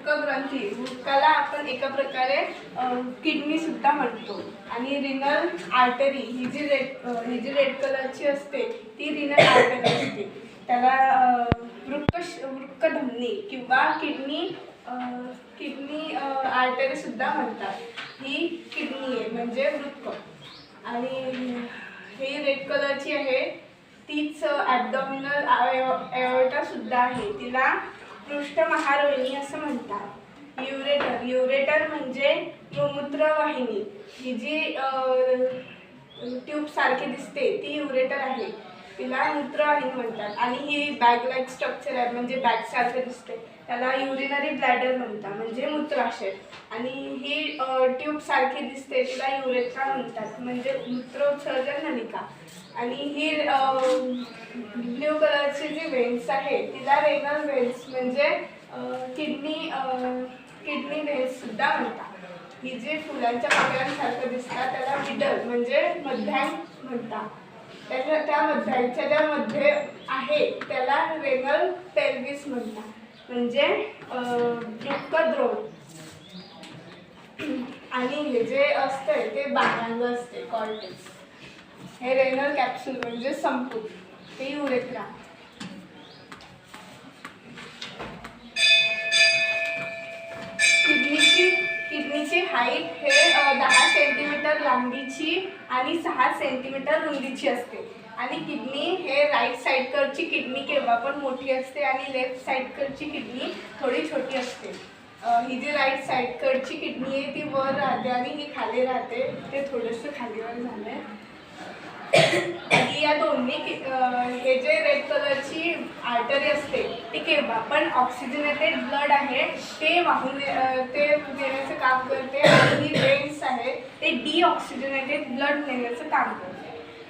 वृक्क ग्रंथी, वृक्काला आपण एका प्रकारे किडनी सुद्धा म्हणतो. आणि रिनल आर्टरी ही जी रेड कलरची असते ती रिनल आर्टरी असते. त्याला वृक्कधमनी किंवा किडनी आर्टरी सुद्धा म्हणतात. ही किडनी आहे म्हणजे वृक्क. आणि ही रेड कलरची आहे तीच ॲब्डॉमिनल एओर्टा सुद्धा आहे. तिला पृष्ठमहारोहिणी असं म्हणतात. युरेटर म्हणजे मूत्रवाहिनी. ही जी ट्यूब सारखी दिसते ती युरेटर आहे, तिला मूत्रवाहिनी म्हणतात. आणि ही बॅग लाईक स्ट्रक्चर आहे म्हणजे बॅग सारखं दिसते त्याला युरिनरी ब्लॅडर म्हणतात म्हणजे मूत्राशय. आणि ही ट्यूब सारखी दिसते तिला युरेथ्रा म्हणतात म्हणजे मूत्रोत्सर्जन नलिका. आणि ही ब्ल्यू कलरची जी वेन्स आहे तिला रेनल वेन्स म्हणजे किडनी वेन्स सुद्धा म्हणतात. ही जी फुलांच्या पाकळ्यांसारखं दिसतात त्याला मिडल म्हणजे मध्यांग म्हणतात. त्या मध्यांच्या ज्या मध्ये आहे त्याला रेनल पेल्विस म्हणतात म्हणजे वृक्कद्रोण. आणि हे जे असते ते बाह्यांग असते कॉर्टेक्स. हे रेनल कॅप्सूल म्हणजे संपूर्ण, ते युरेथ्रा. किडनीची हाईट हे 10 सेंटीमीटर लांबीची आणि 6 सेंटीमीटर रुंदीची असते. आणि किडनी हे राईट साईडकडची किडनी केव्हा पण मोठी असते आणि लेफ्ट साईडकडची किडनी थोडी छोटी असते. ही जी राईट साईडकडची किडनी आहे ती वर राहते आणि ही खाली राहते. ते थोडंसं खालीवर झालं आहे. आणि या दोन्ही हे जे रेड कलरची आर्टरी असते ती केव्हा पण ऑक्सिजनेटेड ब्लड आहे ते वाहून ते देण्याचं काम करते. आणि ही वेन्स आहे ते डिऑक्सिजनेटेड ब्लड नेण्याचं काम करते.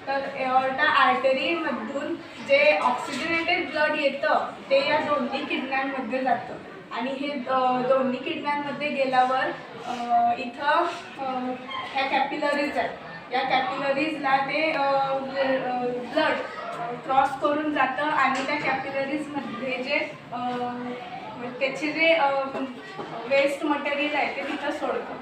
तर एओर्टा आर्टरीमधून जे ऑक्सिजनेटेड ब्लड येतं ते या दोन्ही किडण्यांमध्ये जातं. आणि हे दोन्ही किडण्यांमध्ये गेल्यावर इथं ह्या कॅपिलरीज आहेत. या कॅपिलरीजला ते ब्लड क्रॉस करून जातं आणि त्या कॅपिलरीजमध्ये जे त्याचे जे वेस्ट मटेरियल आहे ते तिथं सोडतं.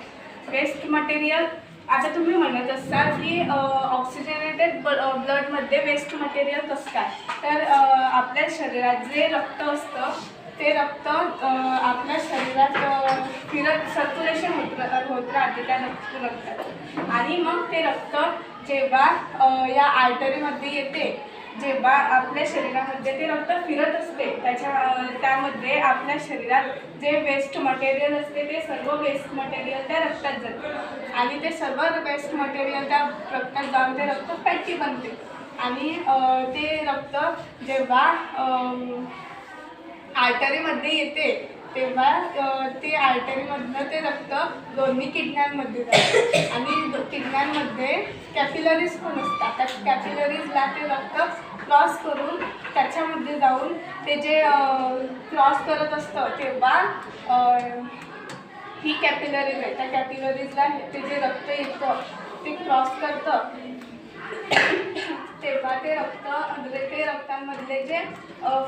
वेस्ट मटेरियल आता तुम्ही म्हणत असाल की ऑक्सिजनेटेड ब्लडमध्ये वेस्ट मटेरियल कसं काय, तर आपल्या शरीरात जे रक्त असतं ते रक्त आपल्या शरीरात सर्क्युलेशन होत राहते त्या रक्तात. आणि मग ते रक्त जेव्हा या आर्टरीमध्ये येते, जेव्हा आपल्या शरीरामध्ये ते रक्त फिरत असते त्यामध्ये आपल्या शरीरात जे वेस्ट मटेरियल असते ते सर्व वेस्ट मटेरियल त्या रक्तात जाते. आणि ते सर्व वेस्ट मटेरियल त्या रक्तात जाऊन ते रक्त फॅटी बनते. आणि ते रक्त जेव्हा आर्टरीमध्ये येते तेव्हा ते आर्टरीमधनं ते रक्त दोन्ही किडण्यांमध्ये जाते. आणि किडण्यांमध्ये कॅपिलरीज पण असतात. त्या कॅपिलरीजला ते रक्त क्रॉस करून त्याच्यामध्ये जाऊन ते जे क्रॉस करत असतं तेव्हा ही कॅपिलरीज आहे त्या कॅपिलरीजला ते जे रक्त येतं ते क्रॉस करतं तेव्हा ते रक्तांमधले जे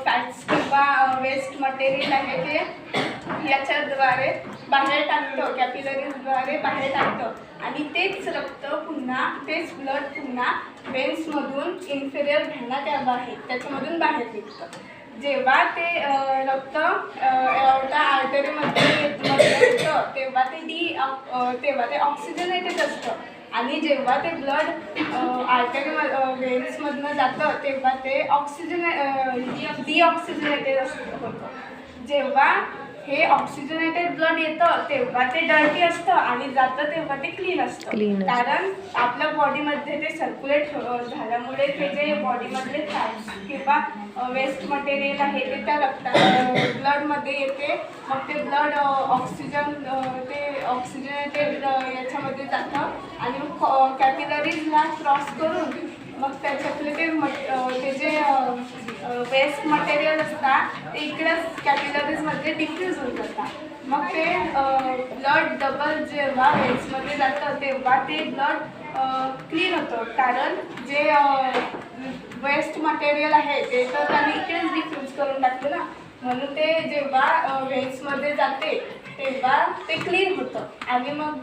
फॅट्स किंवा वेस्ट मटेरियल आहे ते याच्याद्वारे बाहेर टाकतं, कॅपिलरीजद्वारे बाहेर टाकतं. आणि तेच ब्लड पुन्हा वेन्समधून इन्फेरियर व्हेना कॅव्हा आहे त्याच्यामधून बाहेर निघतं. जेव्हा ते रक्त एओर्टा आर्टरीमध्ये येतं तेव्हा ते ऑक्सिजनेटेड असतं. आणि जेव्हा ते ब्लड आर्टरी वेन्समधनं जातं तेव्हा ते डिऑक्सिजनेटेड होतं. जेव्हा हे ऑक्सिजनेटेड ब्लड येतं तेव्हा ते डर्टी असतं आणि जातं तेव्हा ते क्लीन असतं. कारण आपल्या बॉडीमध्ये ते सर्क्युलेट झाल्यामुळे ते जे बॉडीमधले फॅट्स किंवा वेस्ट मटेरियल आहे ते त्या ब्लडमध्ये येते. मग ते ब्लड ऑक्सिजनेटेड याच्यामध्ये जातं आणि मग कॅपिलरीजला क्रॉस करून मग त्याच्यातले ते जे वेस्ट मटेरियल असतात ते इकडेच कॅपिलरीजमध्ये डिफ्यूज होऊन जातात. मग ते ब्लड डबल जेव्हा वेन्समध्ये जातं तेव्हा ते ब्लड क्लीन होतं. कारण जे वेस्ट मटेरियल आहे ते तर त्यांनी इकडेच डिफ्यूज करून टाकलं ना, म्हणून ते जेव्हा वेन्समध्ये जाते तेव्हा ते क्लीन होतं आणि मग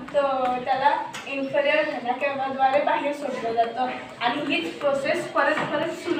त्याला इन्फेरियर झाला केव्हाद्वारे बाहेर सोडलं जातं आणि हीच प्रोसेस परत परत सुरू